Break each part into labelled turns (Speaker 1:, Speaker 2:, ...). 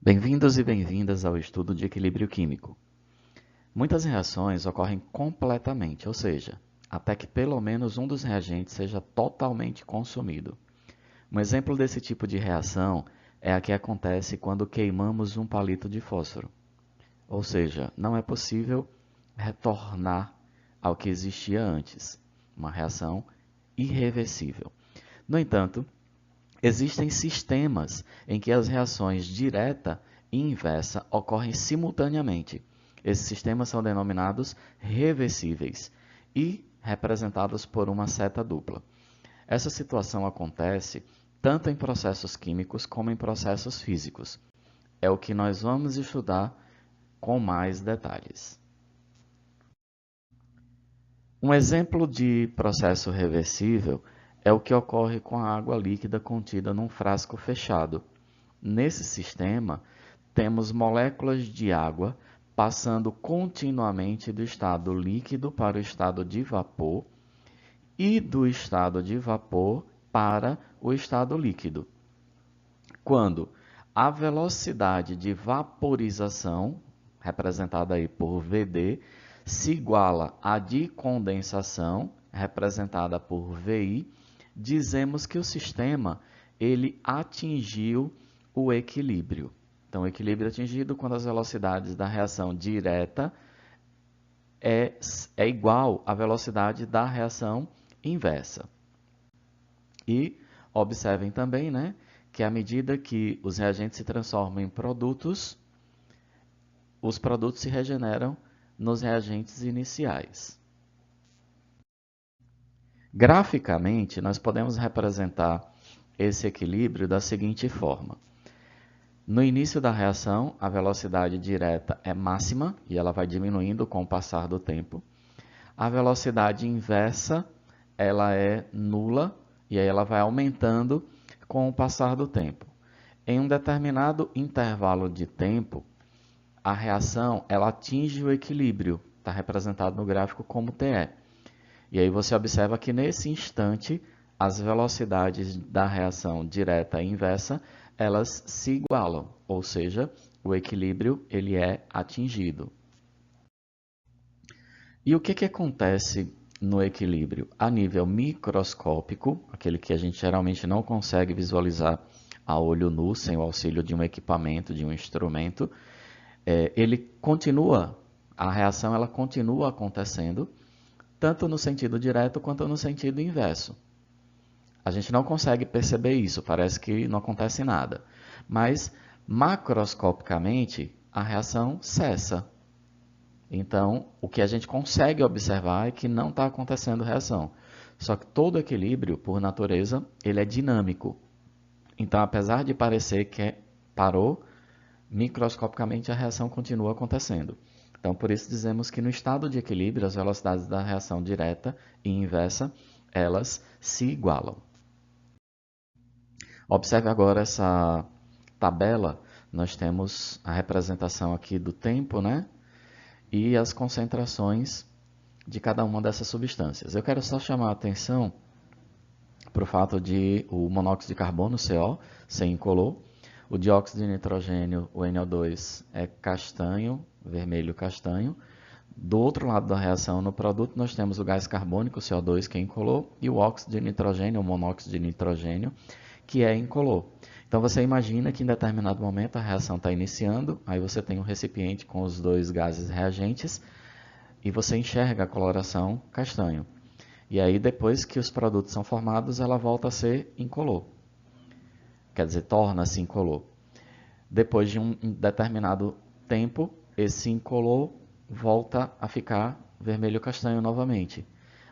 Speaker 1: Bem-vindos e bem-vindas ao estudo de equilíbrio químico. Muitas reações ocorrem completamente, ou seja, até que pelo menos um dos reagentes seja totalmente consumido. Um exemplo desse tipo de reação é a que acontece quando queimamos um palito de fósforo. Ou seja, não é possível retornar ao que existia antes, uma reação irreversível. No entanto, existem sistemas em que as reações direta e inversa ocorrem simultaneamente. Esses sistemas são denominados reversíveis e representados por uma seta dupla. Essa situação acontece tanto em processos químicos como em processos físicos. É o que nós vamos estudar com mais detalhes. Um exemplo de processo reversível é o que ocorre com a água líquida contida num frasco fechado. Nesse sistema, temos moléculas de água passando continuamente do estado líquido para o estado de vapor e do estado de vapor para o estado líquido. Quando a velocidade de vaporização, representada aí por VD, se iguala à de condensação, representada por VI, dizemos que o sistema ele atingiu o equilíbrio. Então, o equilíbrio é atingido quando as velocidades da reação direta é igual à velocidade da reação inversa. E observem também, né, que à medida que os reagentes se transformam em produtos, os produtos se regeneram nos reagentes iniciais. Graficamente, nós podemos representar esse equilíbrio da seguinte forma. No início da reação, a velocidade direta é máxima e ela vai diminuindo com o passar do tempo. A velocidade inversa, ela é nula e aí ela vai aumentando com o passar do tempo. Em um determinado intervalo de tempo, a reação ela atinge o equilíbrio, está representado no gráfico como TE. E aí você observa que nesse instante as velocidades da reação direta e inversa elas se igualam, ou seja, o equilíbrio ele é atingido. E o que acontece no equilíbrio? A nível microscópico, aquele que a gente geralmente não consegue visualizar a olho nu, sem o auxílio de um equipamento, de um instrumento, ele continua, a reação ela continua acontecendo, tanto no sentido direto quanto no sentido inverso. A gente não consegue perceber isso, parece que não acontece nada. Mas, macroscopicamente, a reação cessa. Então, o que a gente consegue observar é que não está acontecendo reação. Só que todo equilíbrio, por natureza, ele é dinâmico. Então, apesar de parecer que parou, microscopicamente a reação continua acontecendo. Então, por isso dizemos que no estado de equilíbrio, as velocidades da reação direta e inversa, elas se igualam. Observe agora essa tabela. Nós temos a representação aqui do tempo, né? E as concentrações de cada uma dessas substâncias. Eu quero só chamar a atenção para o fato de o monóxido de carbono, CO, ser incolor, o dióxido de nitrogênio, o NO2, é castanho, vermelho castanho. Do outro lado da reação, no produto, nós temos o gás carbônico, CO2, que é incolor, e o óxido de nitrogênio, o monóxido de nitrogênio, que é incolor. Então você imagina que em determinado momento a reação está iniciando, aí você tem um recipiente com os dois gases reagentes, e você enxerga a coloração castanho. E aí depois que os produtos são formados, ela volta a ser incolor. Quer dizer, torna-se incolor. Depois de um determinado tempo, esse incolor volta a ficar vermelho-castanho novamente.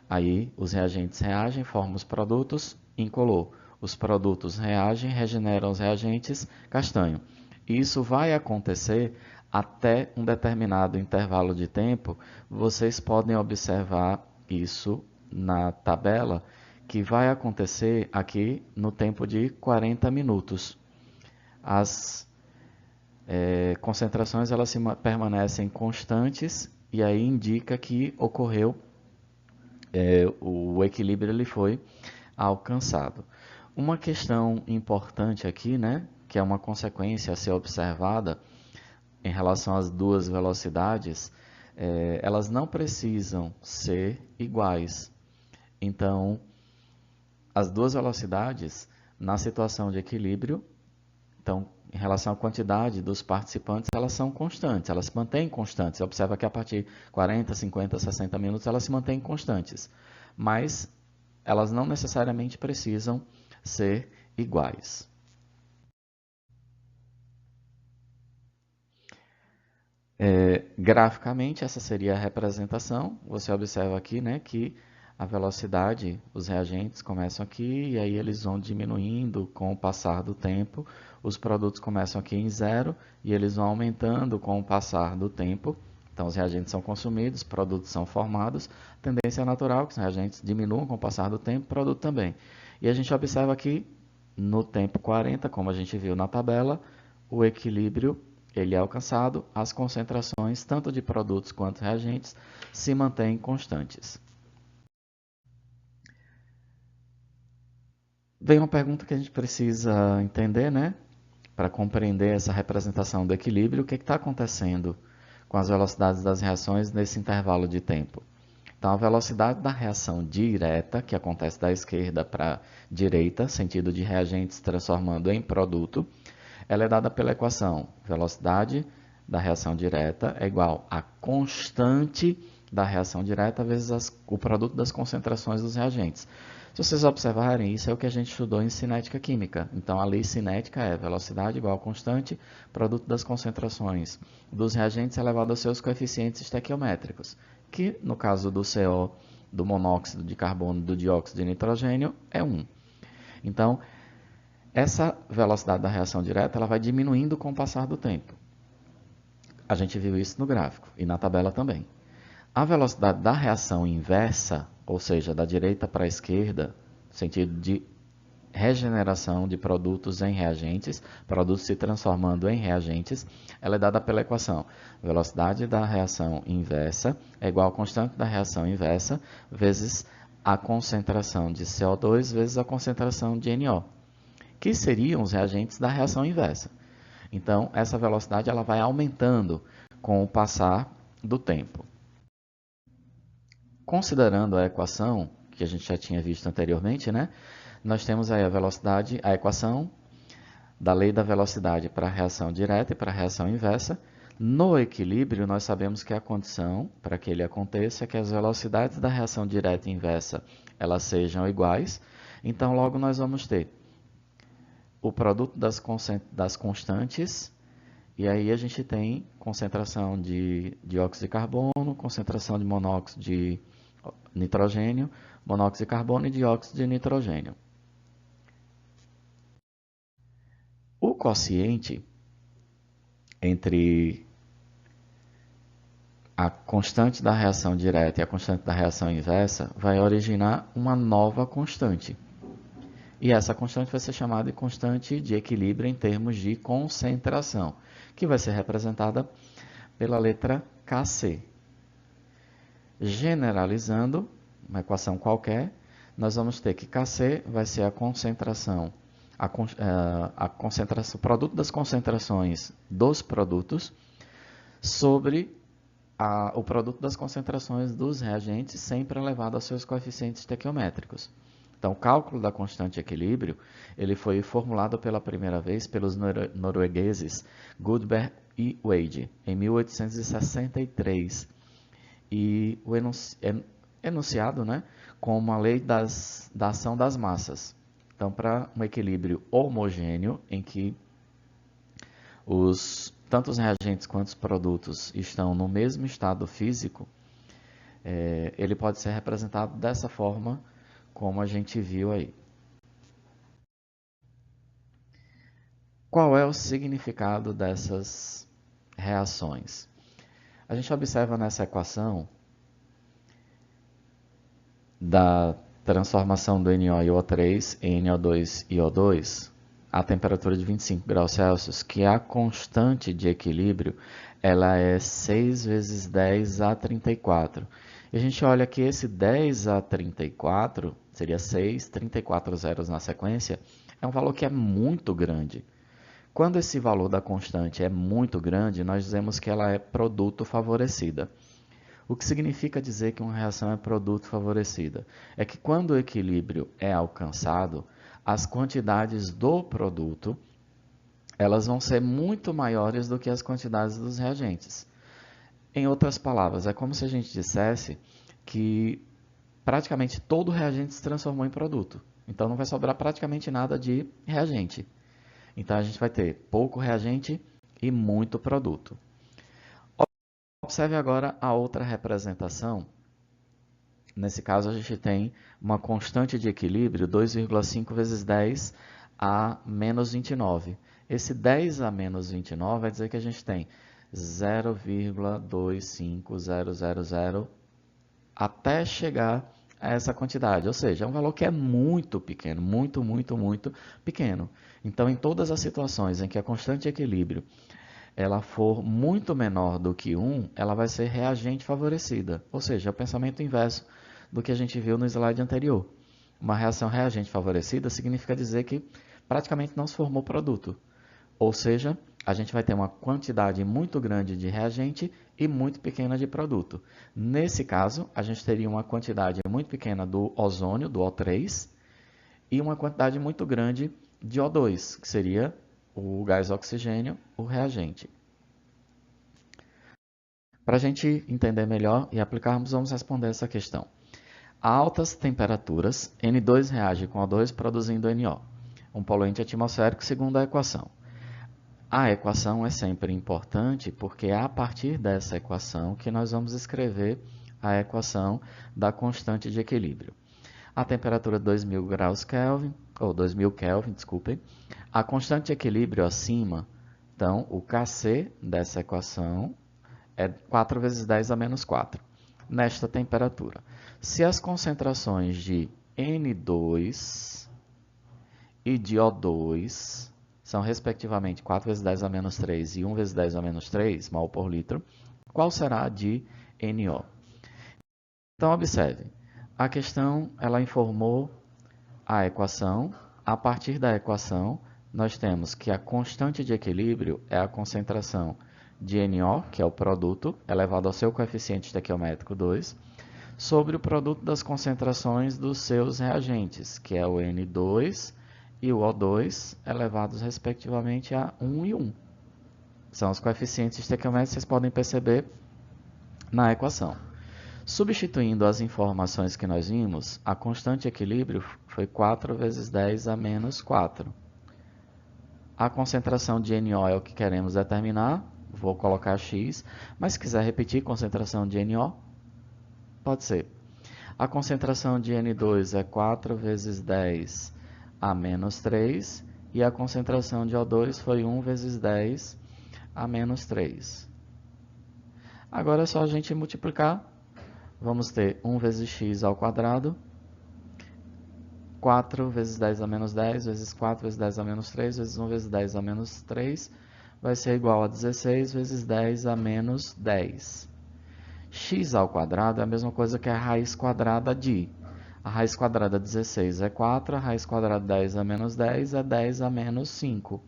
Speaker 1: Aí os reagentes reagem, formam os produtos incolor. Os produtos reagem, regeneram os reagentes castanho. E isso vai acontecer até um determinado intervalo de tempo. Vocês podem observar isso na tabela, que vai acontecer aqui no tempo de 40 minutos. As concentrações elas permanecem constantes e aí indica que ocorreu, o equilíbrio ele foi alcançado. Uma questão importante aqui, né, que é uma consequência a ser observada em relação às duas velocidades, elas não precisam ser iguais. Então, as duas velocidades, na situação de equilíbrio, então, em relação à quantidade dos participantes, elas são constantes, elas se mantêm constantes. Você observa que a partir de 40, 50, 60 minutos, elas se mantêm constantes. Mas elas não necessariamente precisam ser iguais. Graficamente, essa seria a representação. Você observa aqui, né, que a velocidade, os reagentes começam aqui e aí eles vão diminuindo com o passar do tempo. Os produtos começam aqui em zero e eles vão aumentando com o passar do tempo. Então, os reagentes são consumidos, produtos são formados. A tendência é natural que os reagentes diminuam com o passar do tempo, o produto também. E a gente observa aqui, no tempo 40, como a gente viu na tabela, o equilíbrio ele é alcançado, as concentrações, tanto de produtos quanto reagentes, se mantêm constantes. Vem uma pergunta que a gente precisa entender, né? Para compreender essa representação do equilíbrio, o que está acontecendo com as velocidades das reações nesse intervalo de tempo. Então, a velocidade da reação direta, que acontece da esquerda para a direita, sentido de reagentes transformando em produto, ela é dada pela equação velocidade da reação direta é igual a constante da reação direta vezes o produto das concentrações dos reagentes. Se vocês observarem, isso é o que a gente estudou em cinética química. Então, a lei cinética é velocidade igual a constante, produto das concentrações dos reagentes elevado aos seus coeficientes estequiométricos, que no caso do CO, do monóxido de carbono e do dióxido de nitrogênio, é 1. Então, essa velocidade da reação direta ela vai diminuindo com o passar do tempo. A gente viu isso no gráfico e na tabela também. A velocidade da reação inversa, ou seja, da direita para a esquerda, no sentido de regeneração de produtos em reagentes, produtos se transformando em reagentes, ela é dada pela equação. Velocidade da reação inversa é igual à constante da reação inversa vezes a concentração de CO2 vezes a concentração de NO, que seriam os reagentes da reação inversa. Então, essa velocidade ela vai aumentando com o passar do tempo. Considerando a equação, que a gente já tinha visto anteriormente, né? Nós temos aí a velocidade, a equação da lei da velocidade para a reação direta e para a reação inversa. No equilíbrio, nós sabemos que a condição para que ele aconteça é que as velocidades da reação direta e inversa elas sejam iguais. Então, logo nós vamos ter o produto das constantes, e aí a gente tem concentração de dióxido de carbono, concentração de monóxido de nitrogênio, monóxido de carbono e dióxido de nitrogênio. O quociente entre a constante da reação direta e a constante da reação inversa vai originar uma nova constante. E essa constante vai ser chamada de constante de equilíbrio em termos de concentração, que vai ser representada pela letra Kc. Generalizando, uma equação qualquer, nós vamos ter que Kc vai ser a concentração, o produto das concentrações dos produtos sobre o produto das concentrações dos reagentes, sempre elevado aos seus coeficientes estequiométricos. Então, o cálculo da constante de equilíbrio ele foi formulado pela primeira vez pelos noruegueses Goodberg e Wade, em 1863. E o enunciado, né, como a lei da ação das massas. Então, para um equilíbrio homogêneo, em que tanto os reagentes quanto os produtos estão no mesmo estado físico, ele pode ser representado dessa forma, como a gente viu aí. Qual é o significado dessas reações? A gente observa nessa equação da transformação do NO3 em NO2 e O2 a temperatura de 25 graus Celsius, que a constante de equilíbrio ela é 6 vezes 10 a 34. E a gente olha que esse 10 a 34, seria 6, 34 zeros na sequência, é um valor que é muito grande. Quando esse valor da constante é muito grande, nós dizemos que ela é produto favorecida. O que significa dizer que uma reação é produto favorecida? É que quando o equilíbrio é alcançado, as quantidades do produto elas vão ser muito maiores do que as quantidades dos reagentes. Em outras palavras, é como se a gente dissesse que praticamente todo reagente se transformou em produto. Então não vai sobrar praticamente nada de reagente. Então a gente vai ter pouco reagente e muito produto. Observe agora a outra representação. Nesse caso, a gente tem uma constante de equilíbrio, 2,5 vezes 10 a menos 29. Esse 10 a menos 29 vai dizer que a gente tem 0,25000 até chegar a essa quantidade. Ou seja, é um valor que é muito pequeno, muito pequeno. Então, em todas as situações em que a constante de equilíbrio ela for muito menor do que 1, ela vai ser reagente favorecida. Ou seja, é o pensamento inverso do que a gente viu no slide anterior. Uma reação reagente favorecida significa dizer que praticamente não se formou produto. Ou seja, a gente vai ter uma quantidade muito grande de reagente e muito pequena de produto. Nesse caso, a gente teria uma quantidade muito pequena do ozônio, do O3, e uma quantidade muito grande de O2, que seria o gás oxigênio, o reagente. Para a gente entender melhor e aplicarmos, vamos responder essa questão. A altas temperaturas, N2 reage com O2 produzindo NO, um poluente atmosférico segundo a equação. A equação é sempre importante porque é a partir dessa equação que nós vamos escrever a equação da constante de equilíbrio. A temperatura 2000 graus Kelvin, ou 2000 Kelvin, desculpem. A constante de equilíbrio acima, então o Kc dessa equação é 4 vezes 10 a menos 4, nesta temperatura. Se as concentrações de N2 e de O2 são respectivamente 4 vezes 10 a menos 3 e 1 vezes 10 a menos 3 mol por litro, qual será a de NO? Então, observe, a questão ela informou a equação. A partir da equação, nós temos que a constante de equilíbrio é a concentração de NO, que é o produto, elevado ao seu coeficiente estequiométrico 2, sobre o produto das concentrações dos seus reagentes, que é o N2 e o O2, elevados respectivamente a 1 e 1. São os coeficientes estequiométricos, vocês podem perceber na equação. Substituindo as informações que nós vimos, a constante de equilíbrio foi 4 vezes 10 a menos 4. A concentração de NO é o que queremos determinar, vou colocar X, mas se quiser repetir concentração de NO, pode ser. A concentração de N2 é 4 vezes 10 a menos 3, e a concentração de O2 foi 1 vezes 10 a menos 3. Agora é só a gente multiplicar. Vamos ter 1 vezes x ao quadrado, 4 vezes 10 a menos 10, vezes 4 vezes 10 a menos 3, vezes 1 vezes 10 a menos 3, vai ser igual a 16 vezes 10 a menos 10. X ao quadrado é a mesma coisa que a raiz quadrada de. A raiz quadrada de 16 é 4, a raiz quadrada de 10 a menos 10 é 10 a menos 5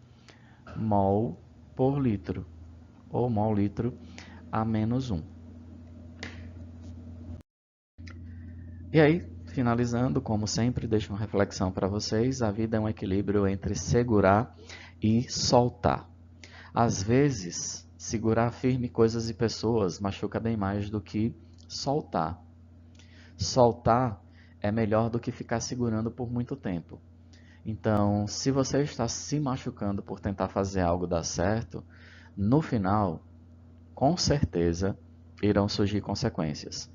Speaker 1: mol por litro, ou mol litro a menos 1. E aí, finalizando, como sempre, deixo uma reflexão para vocês. A vida é um equilíbrio entre segurar e soltar. Às vezes, segurar firme coisas e pessoas machuca bem mais do que soltar. Soltar é melhor do que ficar segurando por muito tempo. Então, se você está se machucando por tentar fazer algo dar certo, no final, com certeza, irão surgir consequências.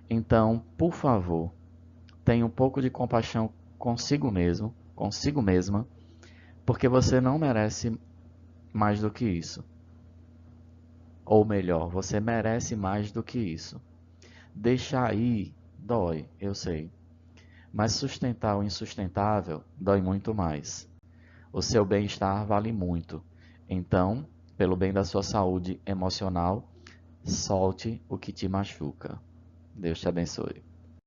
Speaker 1: Então, por favor, tenha um pouco de compaixão consigo mesmo, consigo mesma, porque você não merece mais do que isso. Ou melhor, você merece mais do que isso. Deixar ir dói, eu sei. Mas sustentar o insustentável dói muito mais. O seu bem-estar vale muito. Então, pelo bem da sua saúde emocional, solte o que te machuca. Deus te abençoe.